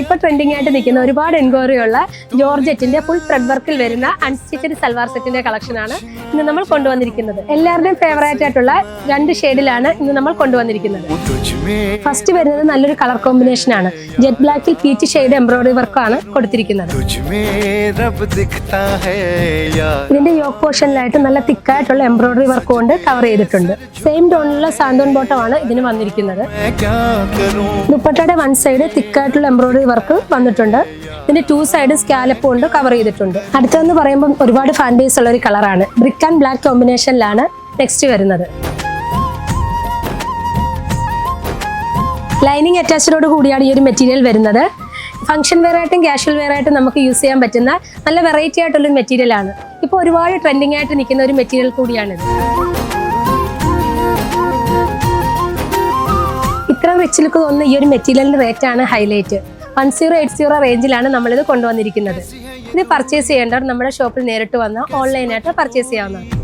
ഇപ്പൊ ട്രെൻഡിങ് ആയിട്ട് നിൽക്കുന്ന ഒരുപാട് എൻക്വയറി ഉള്ള ജോർജറ്റിന്റെ ഫുൾ ത്രെഡ് വർക്കിൽ വരുന്ന അൺസ്റ്റിച്ചഡ് സൽവാർ സെറ്റിന്റെ കളക്ഷനാണ് ഇന്ന് നമ്മൾ കൊണ്ടുവന്നിരിക്കുന്നത്. എല്ലാവരുടെയും ഫേവറേറ്റ് ആയിട്ടുള്ള 2 ഷെയ്ഡിലാണ് ഇന്ന് നമ്മൾ കൊണ്ടുവന്നിരിക്കുന്നത്. ഫസ്റ്റ് വരുന്നത് നല്ലൊരു കളർ കോമ്പിനേഷൻ ആണ്. ജെറ്റ് ബ്ലാക്കിൽ പീച്ച് ഷെയ്ഡ് എംബ്രോയിഡറി വർക്കാണ് കൊടുത്തിരിക്കുന്നത്. ഇതിന്റെ യോക്ക് പോർഷനിലായിട്ട് നല്ല തിക്കായിട്ടുള്ള എംബ്രോയിഡറി വർക്ക് കൊണ്ട് കവർ ചെയ്തിട്ടുണ്ട്. സെയിം ടോണിലുള്ള സാന്തോൺ ബോട്ടം ആണ് ഇതിന് വന്നിരിക്കുന്നത്. ദുപ്പട്ടയുടെ 1 സൈഡ് തിക്കായിട്ടുള്ള എംബ്രോയിഡറി വർക്ക് വന്നിട്ടുണ്ട്. ഇതിന്റെ 2 സൈഡ് സ്കാലപ്പ് കൊണ്ട് കവർ ചെയ്തിട്ടുണ്ട്. അടുത്തെന്ന് പറയുമ്പോൾ ഒരുപാട് ഫാൻ ബേസ് ഉള്ള ഒരു കളറാണ്. ബ്രിക്ക് ആൻഡ് ബ്ലാക്ക് കോമ്പിനേഷനിലാണ് നെക്സ്റ്റ് വരുന്നത്. ലൈനിങ് അറ്റാച്ച്ഡോട് കൂടിയാണ് ഈ ഒരു മെറ്റീരിയൽ വരുന്നത്. ഫംഗ്ഷൻ വെയർ ആയിട്ടും കാഷ്വൽ വെയർ ആയിട്ടും നമുക്ക് യൂസ് ചെയ്യാൻ പറ്റുന്ന നല്ല വെറൈറ്റി ആയിട്ടുള്ള മെറ്റീരിയൽ ആണ്. ഇപ്പോൾ ഒരുപാട് ട്രെൻഡിങ് ആയിട്ട് നിൽക്കുന്ന ഒരു മെറ്റീരിയൽ കൂടിയാണിത്. ഇത്ര റിച്ച് ലുക്ക് തോന്നുന്ന ഈ ഒരു മെറ്റീരിയലിന്റെ റേറ്റ് ആണ് ഹൈലൈറ്റ്. 1080 റേഞ്ചിലാണ് നമ്മളിത് കൊണ്ടുവന്നിരിക്കുന്നത്. ഇത് പർച്ചേസ് ചെയ്യേണ്ടവർ നമ്മുടെ ഷോപ്പിൽ നേരിട്ട് വന്നാൽ ഓൺലൈനായിട്ട് പർച്ചേസ് ചെയ്യാവുന്നതാണ്.